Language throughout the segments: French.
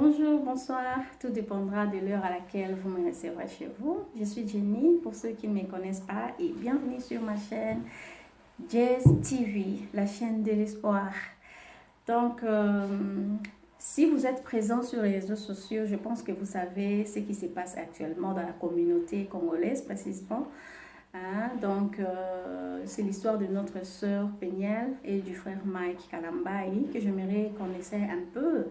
Bonjour, bonsoir, tout dépendra de l'heure à laquelle vous me recevrez chez vous. Je suis Jenny, pour ceux qui ne me connaissent pas, et bienvenue sur ma chaîne Jazz TV, la chaîne de l'espoir. Donc, si vous êtes présent sur les réseaux sociaux, je pense que vous savez ce qui se passe actuellement dans la communauté congolaise précisément. C'est l'histoire de notre sœur Péniel et du frère Mike Kalambayi que j'aimerais qu'on essaie un peu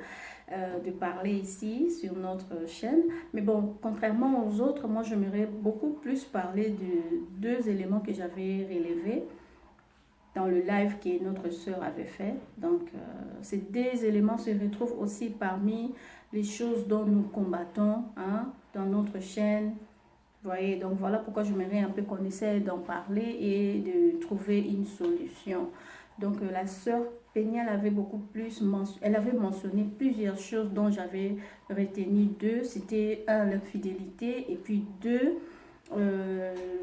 de parler ici sur notre chaîne. Mais bon, contrairement aux autres, moi j'aimerais beaucoup plus parler de deux éléments que j'avais relevés dans le live que notre sœur avait fait. Donc, ces deux éléments se retrouvent aussi parmi les choses dont nous combattons dans notre chaîne. Vous voyez, donc voilà pourquoi j'aimerais un peu qu'on essaie d'en parler et de trouver une solution. Donc la sœur Péniel avait elle avait mentionné plusieurs choses dont j'avais retenu deux. C'était un, l'infidélité, et puis deux,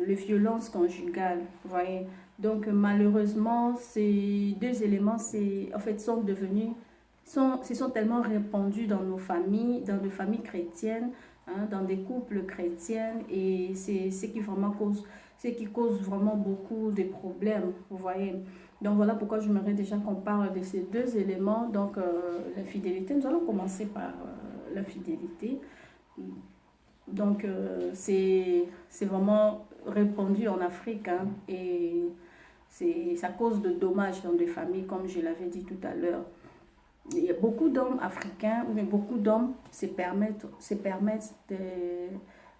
les violences conjugales. Vous voyez, donc malheureusement, ces deux éléments se sont tellement répandus dans nos familles, dans les familles chrétiennes, dans des couples chrétiens, et c'est ce qui cause vraiment beaucoup de problèmes, vous voyez. Donc voilà pourquoi j'aimerais déjà qu'on parle de ces deux éléments. Donc l'infidélité, nous allons commencer par l'infidélité. Donc c'est vraiment répandu en Afrique, et ça cause de dommages dans des familles, comme je l'avais dit tout à l'heure. Il y a beaucoup d'hommes africains, mais beaucoup d'hommes se permettent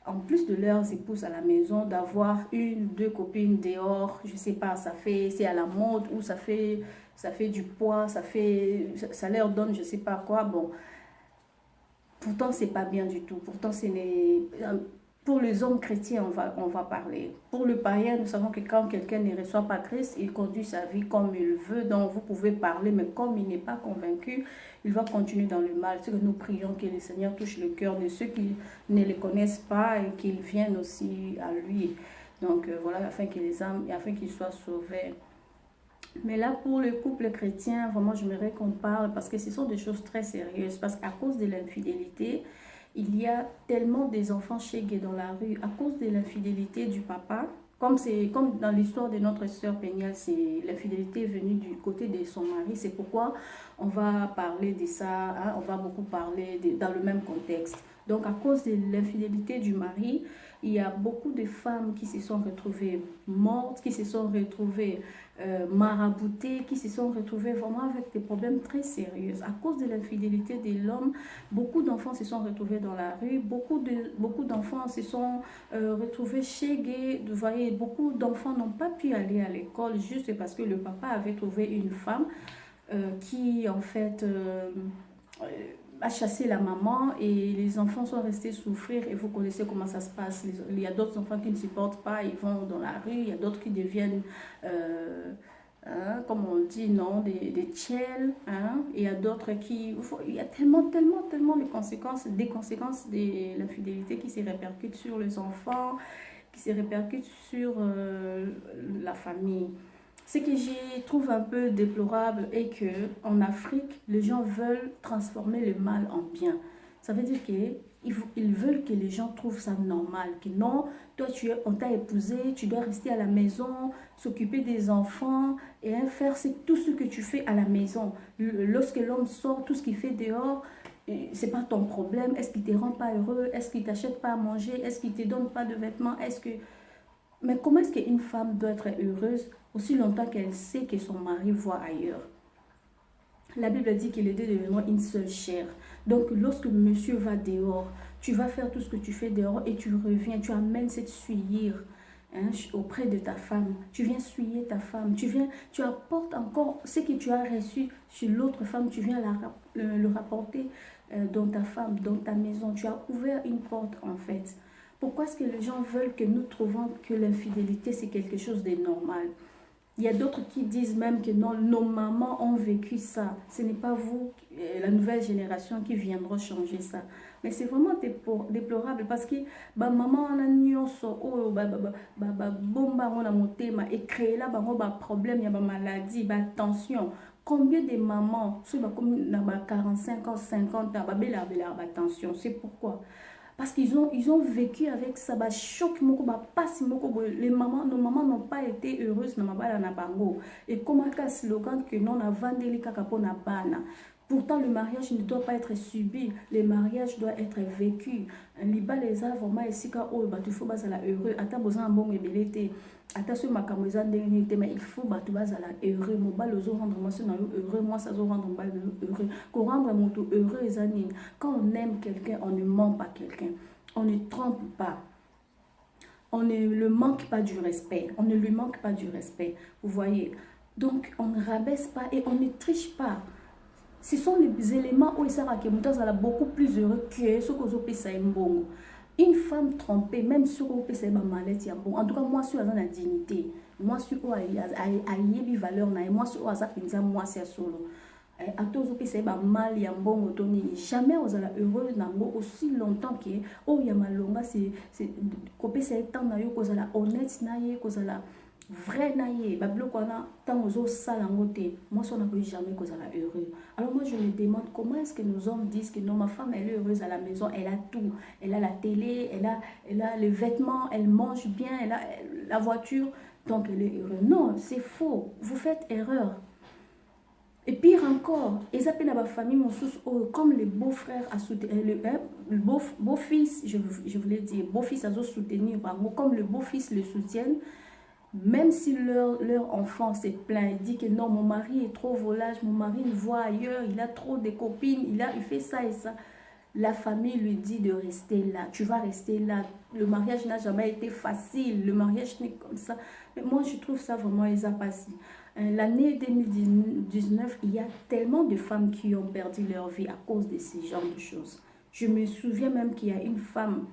en plus de leurs épouses à la maison, d'avoir une, deux copines dehors. Je sais pas, c'est à la mode, ou ça fait du poids, ça leur donne je sais pas quoi. Bon, pourtant c'est pas bien du tout. Pourtant pour les hommes chrétiens, on va parler. Pour le païen, nous savons que quand quelqu'un ne reçoit pas Christ, il conduit sa vie comme il veut. Donc, vous pouvez parler, mais comme il n'est pas convaincu, il va continuer dans le mal. C'est que nous prions que le Seigneur touche le cœur de ceux qui ne le connaissent pas et qu'ils viennent aussi à lui. Donc, voilà, afin qu'ils soient sauvés. Mais là, pour le couple chrétien, vraiment, j'aimerais qu'on parle parce que ce sont des choses très sérieuses. Parce qu'à cause de l'infidélité, il y a tellement des enfants chégués dans la rue à cause de l'infidélité du papa. Comme dans l'histoire de notre sœur Péniel, l'infidélité est venue du côté de son mari. C'est pourquoi on va parler de ça, on va beaucoup parler dans le même contexte. Donc, à cause de l'infidélité du mari, il y a beaucoup de femmes qui se sont retrouvées mortes, qui se sont retrouvées maraboutées, qui se sont retrouvées vraiment avec des problèmes très sérieux. À cause de l'infidélité de l'homme, beaucoup d'enfants se sont retrouvés dans la rue, beaucoup d'enfants se sont retrouvés chez gay. Vous voyez, beaucoup d'enfants n'ont pas pu aller à l'école juste parce que le papa avait trouvé une femme qui, en fait, a chassé la maman, et les enfants sont restés souffrir. Et vous connaissez comment ça se passe. Il y a d'autres enfants qui ne supportent pas, ils vont dans la rue. Il y a d'autres qui deviennent, comme on dit, non, des tchèles. Et il y a d'autres il y a tellement de conséquences, des conséquences de l'infidélité qui se répercutent sur les enfants, qui se répercutent sur la famille. Ce que je trouve un peu déplorable est qu'en Afrique, les gens veulent transformer le mal en bien. Ça veut dire qu'ils veulent que les gens trouvent ça normal. Que non, toi, on t'a épousé, tu dois rester à la maison, s'occuper des enfants et faire tout ce que tu fais à la maison. Lorsque l'homme sort, tout ce qu'il fait dehors, c'est pas ton problème. Est-ce qu'il te rend pas heureux? Est-ce qu'il t'achète pas à manger? Est-ce qu'il te donne pas de vêtements? Mais comment est-ce qu'une femme doit être heureuse aussi longtemps qu'elle sait que son mari voit ailleurs? La Bible dit que les deux deviendront une seule chair. Donc, lorsque monsieur va dehors, tu vas faire tout ce que tu fais dehors et tu reviens, tu amènes cette souillure auprès de ta femme. Tu viens souiller ta femme. Tu apportes encore ce que tu as reçu chez l'autre femme. Tu viens le rapporter dans ta femme, dans ta maison. Tu as ouvert une porte, en fait. Pourquoi est-ce que les gens veulent que nous trouvons que l'infidélité, c'est quelque chose de normal? Il y a d'autres qui disent même que non, nos mamans ont vécu ça. Ce n'est pas vous, la nouvelle génération, qui viendront changer ça. Mais c'est vraiment déplorable parce que maman a nyonso oh bomba on a motema et créer là problème, il y a maladie, tension. Combien de mamans, ceux qui ont 45 ans, 50 ans, attention, c'est pourquoi. Parce ils ont vécu avec ça, bah, choc, les mamans, nos mamans n'ont pas été heureuses, et comme un slogan que non a vendu kakapo na bana. Pourtant, le mariage ne doit pas être subi, le mariage doit être vécu. Liba les a vraiment ici quand oh bah tu faut bas la heureux, ata besoin bon ébélité, ata ce makameza ndenge mais il faut bah tu bas la heureux, mon bal aux rendre moi c'est heureux, moi ça zo rendre bal heureux, qu'on rendre mon tout heureux les. Quand on aime quelqu'un, on ne ment pas quelqu'un, on ne trompe pas. On ne le manque pas du respect, on ne lui manque pas du respect, vous voyez. Donc on ne rabaisse pas et on ne triche pas. Ce sont les éléments où il sera beaucoup plus heureux que ce que vous avez bon. Une femme trompée, même si vous avez ma mallette, en tout cas, moi, je suis dans la dignité. Moi, je suis à valeur, moi, je suis moi, c'est solo. À tous vous avez mal, il y a bon, jamais vous allez heureux aussi longtemps que, oh, il y a mal, c'est que c'est temps, vous allez honnête, vous allez vrai naïe bablo kwana tant aux salangote moi ça n'a jamais que ça la heureux. Alors moi je me demande comment est-ce que nos hommes disent que non, ma femme elle est heureuse à la maison, elle a tout, elle a la télé, elle a les vêtements, elle mange bien, elle a la voiture, donc elle est heureuse. Non, c'est faux, vous faites erreur. Et pire encore, ils appellent à ma famille mon sous comme les beaux-frères à soutenir, le beau-fils, je voulais dire, beau-fils à soutenir, comme le beau-fils le soutiennent. Même si leur enfant se plaint, il dit que non, mon mari est trop volage, mon mari le voit ailleurs, il a trop de copines, il fait ça et ça. La famille lui dit de rester là, tu vas rester là. Le mariage n'a jamais été facile, le mariage n'est comme ça. Mais moi, je trouve ça vraiment passé. L'année 2019, il y a tellement de femmes qui ont perdu leur vie à cause de ce genre de choses. Je me souviens même qu'il y a une femme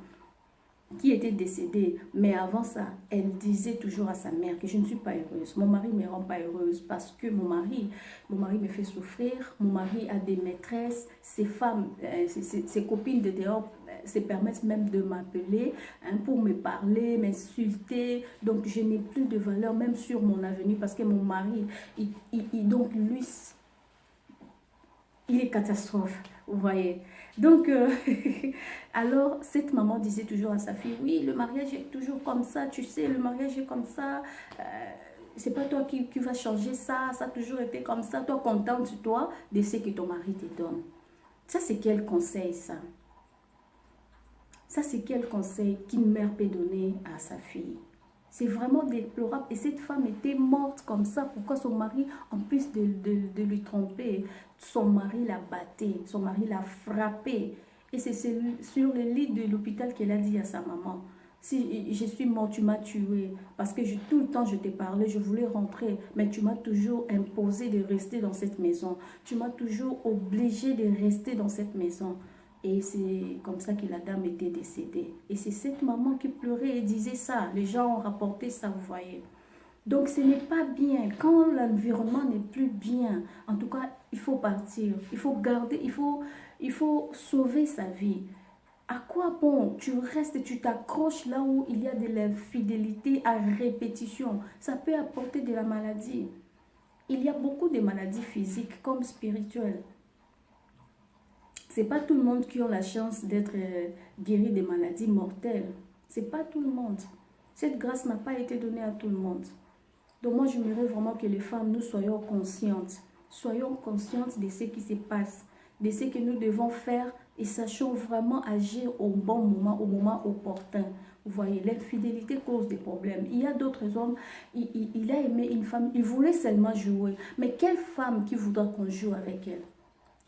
qui était décédée, mais avant ça, elle disait toujours à sa mère que je ne suis pas heureuse. Mon mari ne me rend pas heureuse parce que mon mari me fait souffrir. Mon mari a des maîtresses, ses femmes, ses copines de dehors se permettent même de m'appeler pour me parler, m'insulter. Donc je n'ai plus de valeur même sur mon avenir parce que mon mari, donc lui, il est catastrophe, vous voyez. Donc, alors, cette maman disait toujours à sa fille, oui, le mariage est toujours comme ça, tu sais, le mariage est comme ça, c'est pas toi qui vas changer ça, ça a toujours été comme ça, toi, contente-toi de ce que ton mari te donne. Ça, c'est quel conseil, ça? Ça, c'est quel conseil qu'une mère peut donner à sa fille? C'est vraiment déplorable. Et cette femme était morte comme ça. Pourquoi son mari, en plus de lui tromper, son mari l'a batté, son mari l'a frappé. Et c'est sur le lit de l'hôpital qu'elle a dit à sa maman, si je suis morte, tu m'as tué. Parce que tout le temps, je t'ai parlé, je voulais rentrer. Mais tu m'as toujours imposé de rester dans cette maison. Tu m'as toujours obligé de rester dans cette maison. Et c'est comme ça que la dame était décédée. Et c'est cette maman qui pleurait et disait ça. Les gens ont rapporté ça, vous voyez. Donc ce n'est pas bien. Quand l'environnement n'est plus bien, en tout cas, il faut partir. Il faut garder, il faut sauver sa vie. À quoi bon? Tu restes, tu t'accroches là où il y a de l'infidélité à répétition. Ça peut apporter de la maladie. Il y a beaucoup de maladies physiques comme spirituelles. C'est pas tout le monde qui a la chance d'être guéri des maladies mortelles. C'est pas tout le monde. Cette grâce n'a pas été donnée à tout le monde. Donc moi, j'aimerais vraiment que les femmes, nous soyons conscientes. Soyons conscientes de ce qui se passe, de ce que nous devons faire et sachons vraiment agir au bon moment, au moment opportun. Vous voyez, l'infidélité cause des problèmes. Il y a d'autres hommes, il a aimé une femme, il voulait seulement jouer. Mais quelle femme qui voudra qu'on joue avec elle?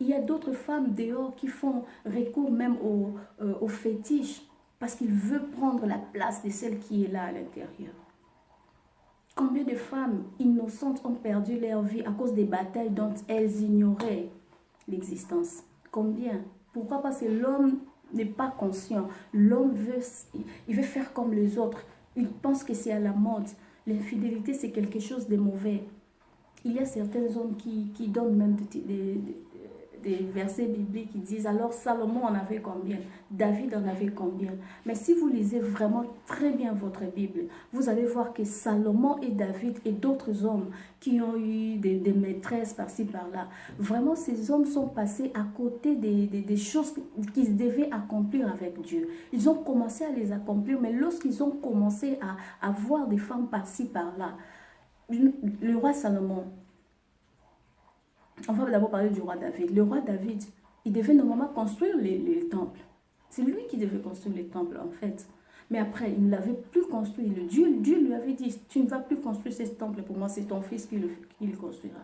Il y a d'autres femmes dehors qui font recours même au fétiche parce qu'il veut prendre la place de celle qui est là à l'intérieur. Combien de femmes innocentes ont perdu leur vie à cause des batailles dont elles ignoraient l'existence? Combien? Pourquoi? Parce que l'homme n'est pas conscient. L'homme veut faire comme les autres. Il pense que c'est à la mode. L'infidélité, c'est quelque chose de mauvais. Il y a certains hommes qui donnent même des versets bibliques qui disent alors Salomon en avait combien, David en avait combien. Mais si vous lisez vraiment très bien votre Bible, vous allez voir que Salomon et David et d'autres hommes qui ont eu des maîtresses par-ci par-là, vraiment ces hommes sont passés à côté des choses qu'ils devaient accomplir avec Dieu. Ils ont commencé à les accomplir, mais lorsqu'ils ont commencé à voir des femmes par-ci par-là, le roi Salomon, on va d'abord parler du roi David. Le roi David, il devait normalement construire les temples. C'est lui qui devait construire les temples en fait. Mais après, il ne l'avait plus construit. Dieu lui avait dit, tu ne vas plus construire ces temples pour moi, c'est ton fils qui le construira.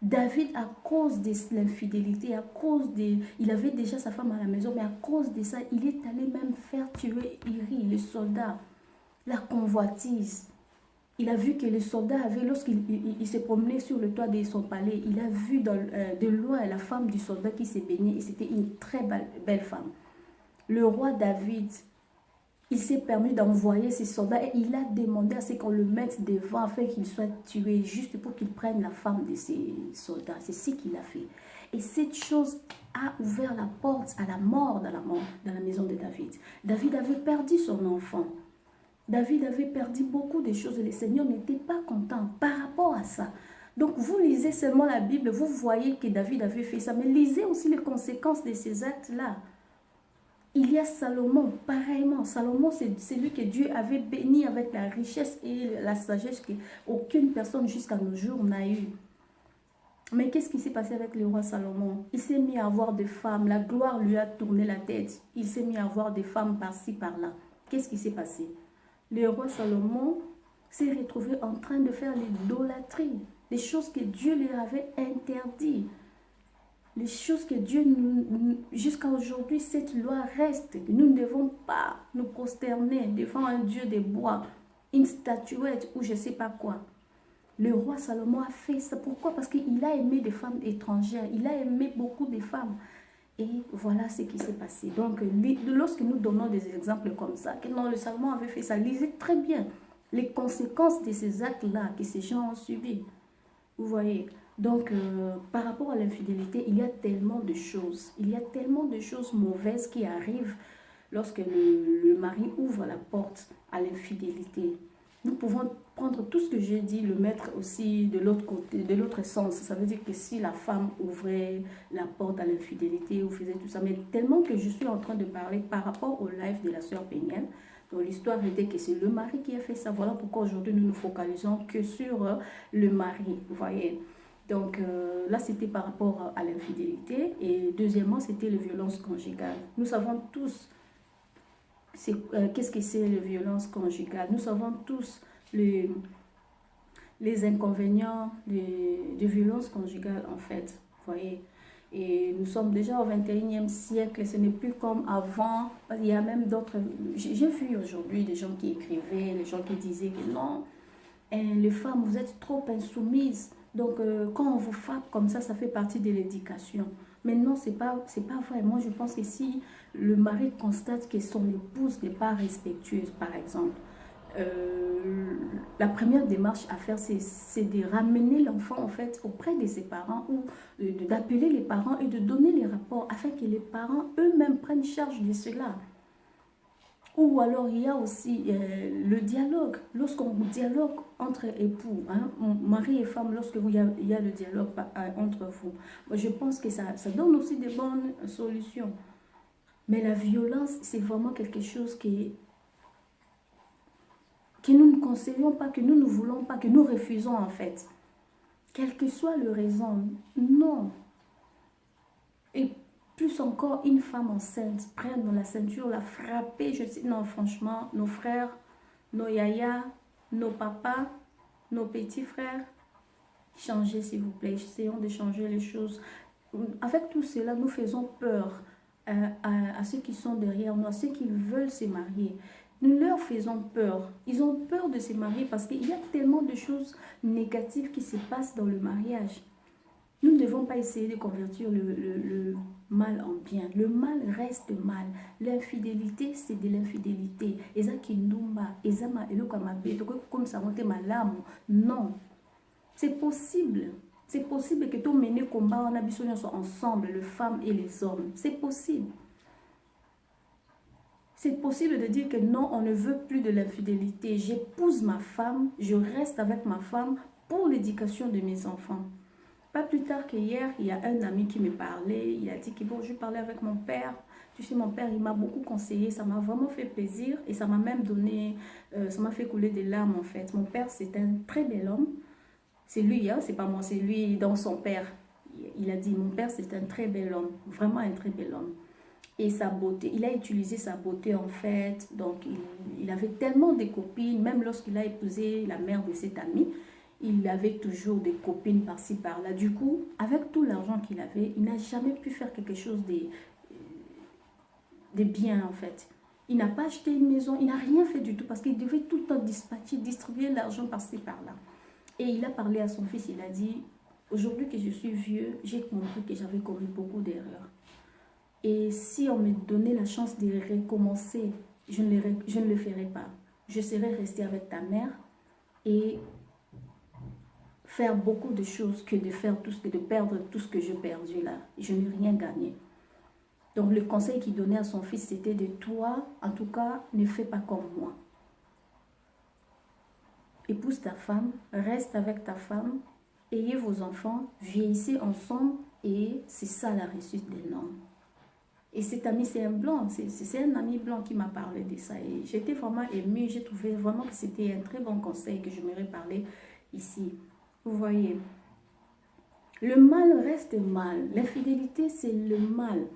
David, à cause de l'infidélité, à cause de... Il avait déjà sa femme à la maison, mais à cause de ça, il est allé même faire tuer Iri, le soldat, la convoitise. Il a vu que le soldat avait, lorsqu'il se promenait sur le toit de son palais, il a vu de loin la femme du soldat qui s'est baignée et c'était une très belle femme. Le roi David, il s'est permis d'envoyer ses soldats et il a demandé à ce qu'on le mette devant afin qu'il soit tué, juste pour qu'il prenne la femme de ses soldats. C'est ce qu'il a fait. Et cette chose a ouvert la porte à la mort dans la maison de David. David avait perdu son enfant. David avait perdu beaucoup de choses et le Seigneur n'était pas content par rapport à ça. Donc vous lisez seulement la Bible, vous voyez que David avait fait ça, mais lisez aussi les conséquences de ces actes-là. Il y a Salomon, pareillement. Salomon, c'est lui que Dieu avait béni avec la richesse et la sagesse qu'aucune personne jusqu'à nos jours n'a eu. Mais qu'est-ce qui s'est passé avec le roi Salomon? Il s'est mis à avoir des femmes, la gloire lui a tourné la tête. Il s'est mis à avoir des femmes par-ci, par-là. Qu'est-ce qui s'est passé? Le roi Salomon s'est retrouvé en train de faire l'idolâtrie, des choses que Dieu lui avait interdites. Les choses que Dieu, jusqu'à aujourd'hui, cette loi reste. Nous ne devons pas nous prosterner devant un Dieu de bois, une statuette ou je ne sais pas quoi. Le roi Salomon a fait ça. Pourquoi? Parce qu'il a aimé des femmes étrangères. Il a aimé beaucoup de femmes. Et voilà ce qui s'est passé. Donc, lorsque nous donnons des exemples comme ça, que non, le Salomon avait fait ça, lisez très bien les conséquences de ces actes-là que ces gens ont subis. Vous voyez? Donc, par rapport à l'infidélité, il y a tellement de choses. Il y a tellement de choses mauvaises qui arrivent lorsque le mari ouvre la porte à l'infidélité. Nous pouvons prendre tout ce que j'ai dit, le mettre aussi de l'autre côté, de l'autre sens. Ça veut dire que si la femme ouvrait la porte à l'infidélité ou faisait tout ça, mais tellement que je suis en train de parler par rapport au live de la sœur Péniel, donc l'histoire était que c'est le mari qui a fait ça. Voilà pourquoi aujourd'hui nous nous focalisons que sur le mari, vous voyez. Donc là, c'était par rapport à l'infidélité. Et deuxièmement, c'était les violences conjugales. Nous savons tous qu'est-ce que c'est les violences conjugales. Nous savons tous les inconvénients des violences conjugales, en fait. Vous voyez. Et nous sommes déjà au 21e siècle. Ce n'est plus comme avant. Il y a même d'autres... J'ai vu aujourd'hui des gens qui écrivaient, des gens qui disaient que non, les femmes, vous êtes trop insoumises. Donc, quand on vous frappe comme ça fait partie de l'éducation. Mais non, c'est pas vrai. Moi, je pense que si le mari constate que son épouse n'est pas respectueuse, par exemple, la première démarche à faire, c'est de ramener l'enfant, en fait, auprès de ses parents ou d'appeler les parents et de donner les rapports afin que les parents eux-mêmes prennent charge de cela. Ou alors, il y a aussi le dialogue. Lorsqu'on dialogue entre époux, hein, mari et femme, lorsqu'il y a le dialogue entre vous, je pense que ça donne aussi de bonnes solutions. Mais la violence, c'est vraiment quelque chose que nous ne conseillons pas, que nous ne voulons pas, que nous refusons en fait. Quelle que soit le raison, non. Et plus encore, une femme enceinte, prendre dans la ceinture, la frapper, je sais, non, franchement, nos frères, nos yayas, nos papas, nos petits frères, changez s'il vous plaît, essayons de changer les choses. Avec tout cela, nous faisons peur à ceux qui sont derrière nous, à ceux qui veulent se marier. Nous leur faisons peur. Ils ont peur de se marier parce qu'il y a tellement de choses négatives qui se passent dans le mariage. Nous ne devons pas essayer de convertir le mal en bien. Le mal reste mal. L'infidélité, c'est de l'infidélité. Non, c'est possible. C'est possible que tu menes combat en abissonnant ensemble, les femmes et les hommes. C'est possible. C'est possible de dire que non, on ne veut plus de l'infidélité. J'épouse ma femme, je reste avec ma femme pour l'éducation de mes enfants. Pas plus tard qu'hier, il y a un ami qui me parlait. Il a dit que bon, je parlais avec mon père. Tu sais, mon père, il m'a beaucoup conseillé. Ça m'a vraiment fait plaisir et ça m'a même donné, ça m'a fait couler des larmes en fait. Mon père, c'est un très bel homme. C'est lui, hein, c'est pas moi, c'est lui dans son père. Il a dit, mon père, c'est un très bel homme, vraiment un très bel homme. Et sa beauté, il a utilisé sa beauté en fait. Donc, il avait tellement de copines, même lorsqu'il a épousé la mère de cet ami, il avait toujours des copines par-ci, par-là. Du coup, avec tout l'argent qu'il avait, il n'a jamais pu faire quelque chose de bien en fait. Il n'a pas acheté une maison, il n'a rien fait du tout parce qu'il devait tout le temps dispatcher, distribuer l'argent par-ci, par-là. Et il a parlé à son fils, il a dit, aujourd'hui que je suis vieux, j'ai compris que j'avais commis beaucoup d'erreurs. Et si on me donnait la chance de recommencer, je ne le ferais pas. Je serais restée avec ta mère et faire beaucoup de choses que de faire tout ce que de perdre tout ce que j'ai perdu là. Je n'ai rien gagné. Donc le conseil qu'il donnait à son fils, c'était de toi, en tout cas, ne fais pas comme moi. Épouse ta femme, reste avec ta femme, ayez vos enfants, vieillissez ensemble et c'est ça la réussite des normes. Et cet ami, c'est un blanc, c'est un ami blanc qui m'a parlé de ça. Et j'étais vraiment émue, j'ai trouvé vraiment que c'était un très bon conseil que je m'aurais parlé ici. Vous voyez, le mal reste mal, l'infidélité c'est le mal.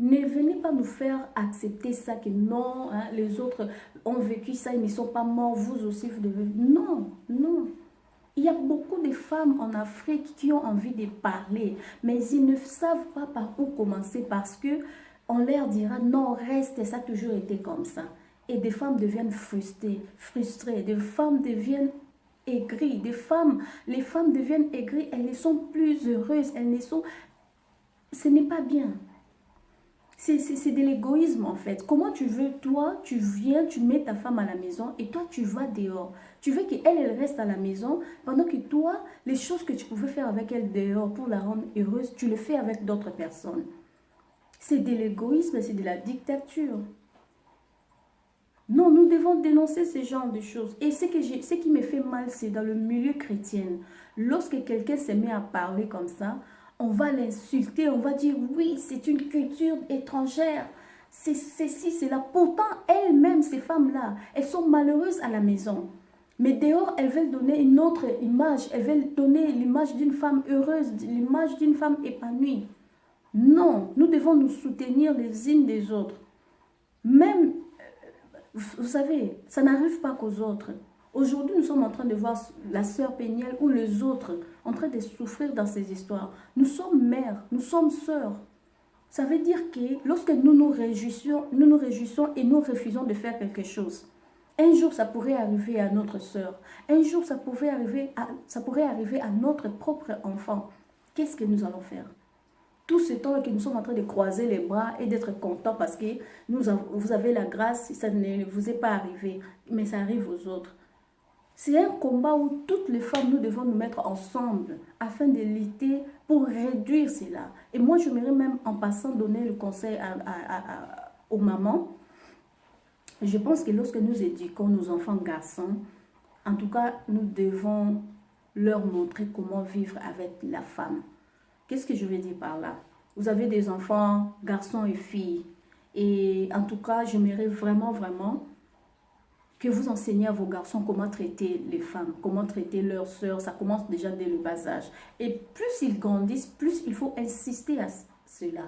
Ne venez pas nous faire accepter ça, que non, hein, les autres ont vécu ça, ils ne sont pas morts, vous aussi vous devez... Non, non. Il y a beaucoup de femmes en Afrique qui ont envie de parler, mais ils ne savent pas par où commencer parce que on leur dira non, reste, ça a toujours été comme ça. Et des femmes deviennent frustrées, des femmes deviennent aigries, les femmes deviennent aigries, elles ne sont plus heureuses, elles ne sont... Ce n'est pas bien. C'est de l'égoïsme en fait. Comment tu veux, toi, tu viens, tu mets ta femme à la maison et toi, tu vas dehors. Tu veux qu'elle, elle reste à la maison pendant que toi, les choses que tu pouvais faire avec elle dehors pour la rendre heureuse, tu le fais avec d'autres personnes. C'est de l'égoïsme, c'est de la dictature. Non, nous devons dénoncer ce genre de choses. Et ce qui me fait mal, c'est dans le milieu chrétien. Lorsque quelqu'un se met à parler comme ça, on va l'insulter, on va dire oui, c'est une culture étrangère. C'est ceci, c'est là. Pourtant, elles-mêmes, ces femmes-là, elles sont malheureuses à la maison. Mais dehors, elles veulent donner une autre image. Elles veulent donner l'image d'une femme heureuse, l'image d'une femme épanouie. Non, nous devons nous soutenir les unes des autres. Même, vous savez, ça n'arrive pas qu'aux autres. Aujourd'hui, nous sommes en train de voir la sœur Péniel ou les autres en train de souffrir dans ces histoires. Nous sommes mères, nous sommes sœurs. Ça veut dire que lorsque nous nous réjouissons et nous refusons de faire quelque chose, un jour, ça pourrait arriver à notre sœur. Un jour, ça pourrait arriver à notre propre enfant. Qu'est-ce que nous allons faire? Tout ce temps que nous sommes en train de croiser les bras et d'être contents parce que vous avez la grâce, ça ne vous est pas arrivé, mais ça arrive aux autres. C'est un combat où toutes les femmes, nous devons nous mettre ensemble afin de lutter pour réduire cela. Et moi, j'aimerais même en passant donner le conseil aux mamans. Je pense que lorsque nous éduquons nos enfants garçons, en tout cas, nous devons leur montrer comment vivre avec la femme. Qu'est-ce que je veux dire par là? Vous avez des enfants, garçons et filles. Et en tout cas, j'aimerais vraiment, vraiment que vous enseignez à vos garçons comment traiter les femmes, comment traiter leurs sœurs. Ça commence déjà dès le bas âge. Et plus ils grandissent, plus il faut insister à cela.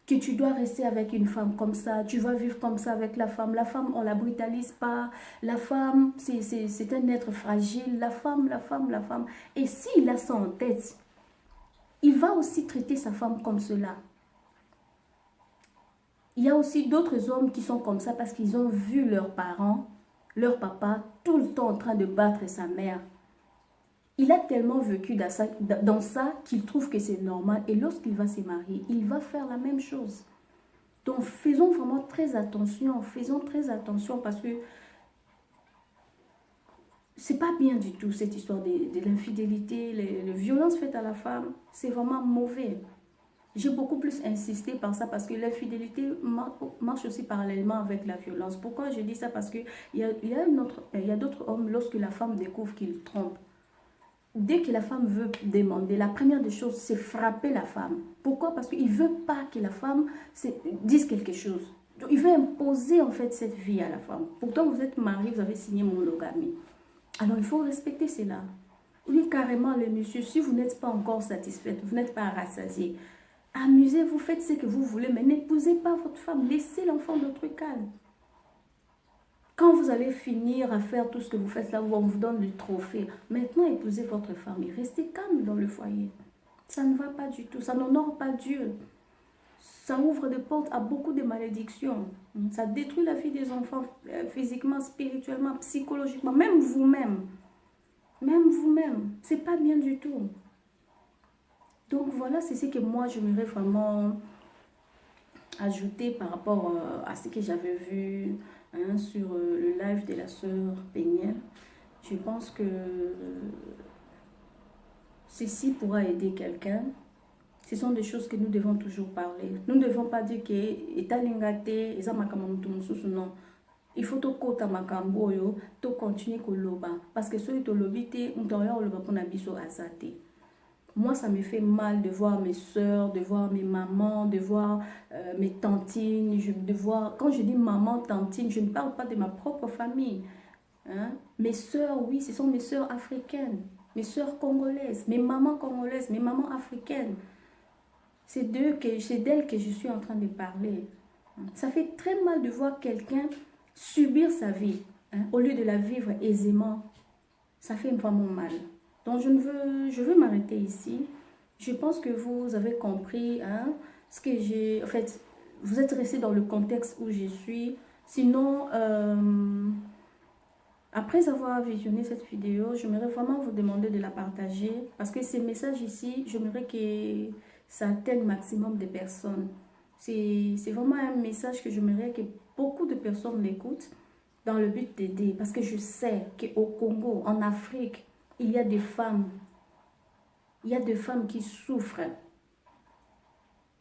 Que tu dois rester avec une femme comme ça, tu vas vivre comme ça avec la femme. La femme, on ne la brutalise pas. La femme, c'est un être fragile. La femme. Et s'il a ça en tête, il va aussi traiter sa femme comme cela. Il y a aussi d'autres hommes qui sont comme ça parce qu'ils ont vu leurs parents, leur papa, tout le temps en train de battre sa mère. Il a tellement vécu dans ça qu'il trouve que c'est normal. Et lorsqu'il va se marier, il va faire la même chose. Donc, faisons vraiment très attention. Faisons très attention parce que c'est pas bien du tout, cette histoire de l'infidélité, les violences faites à la femme, c'est vraiment mauvais. J'ai beaucoup plus insisté par ça parce que l'infidélité marche aussi parallèlement avec la violence. Pourquoi je dis ça? Parce qu'il y a d'autres hommes, lorsque la femme découvre qu'il trompe, dès que la femme veut demander, la première des choses, c'est frapper la femme. Pourquoi? Parce qu'il ne veut pas que la femme dise quelque chose. Donc, il veut imposer en fait cette vie à la femme. Pourtant, vous êtes marié, vous avez signé monogamie. Alors, il faut respecter cela. Oui, carrément, les messieurs, si vous n'êtes pas encore satisfaite, vous n'êtes pas rassasié, amusez-vous, faites ce que vous voulez, mais n'épousez pas votre femme. Laissez l'enfant d'autre calme. Quand vous allez finir à faire tout ce que vous faites là, on vous donne le trophée. Maintenant, épousez votre femme et restez calme dans le foyer. Ça ne va pas du tout. Ça n'honore pas Dieu. Ça ouvre des portes à beaucoup de malédictions. Ça détruit la vie des enfants physiquement, spirituellement, psychologiquement, même vous-même. Même vous-même. C'est pas bien du tout. Donc voilà, c'est ce que moi, j'aimerais vraiment ajouter par rapport à ce que j'avais vu sur le live de la sœur Péniel. Je pense que ceci pourra aider quelqu'un. Ce sont des choses que nous devons toujours parler. Nous ne devons pas dire que etalingate eza makambo mutu mususu, non. Il faut to kota makambo yo to continuer koloba parce que soki tolobi te mutu oya oloba pona biso azate. Moi, ça me fait mal de voir mes soeurs, de voir mes mamans, de voir mes tantines, de voir... Quand je dis maman, tantine, je ne parle pas de ma propre famille. Hein? Mes soeurs, oui, ce sont mes soeurs africaines, mes soeurs congolaises, mes mamans congolaises, mes mamans africaines. C'est d'elles que je suis en train de parler. Ça fait très mal de voir quelqu'un subir sa vie, au lieu de la vivre aisément. Ça fait vraiment mal. Donc, je veux m'arrêter ici. Je pense que vous avez compris ce que j'ai... En fait, vous êtes resté dans le contexte où je suis. Sinon, après avoir visionné cette vidéo, j'aimerais vraiment vous demander de la partager. Parce que ces messages ici, j'aimerais que ça atteigne le maximum de personnes. C'est vraiment un message que j'aimerais que beaucoup de personnes l'écoutent dans le but d'aider. Parce que je sais qu'au Congo, en Afrique, il y a des femmes. Il y a des femmes qui souffrent.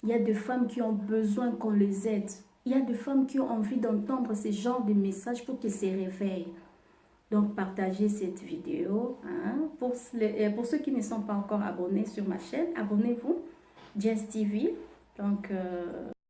Il y a des femmes qui ont besoin qu'on les aide. Il y a des femmes qui ont envie d'entendre ce genre de messages pour qu'elles se réveillent. Donc, partagez cette vidéo. Pour ceux qui ne sont pas encore abonnés sur ma chaîne, abonnez-vous. Jess TV. Donc,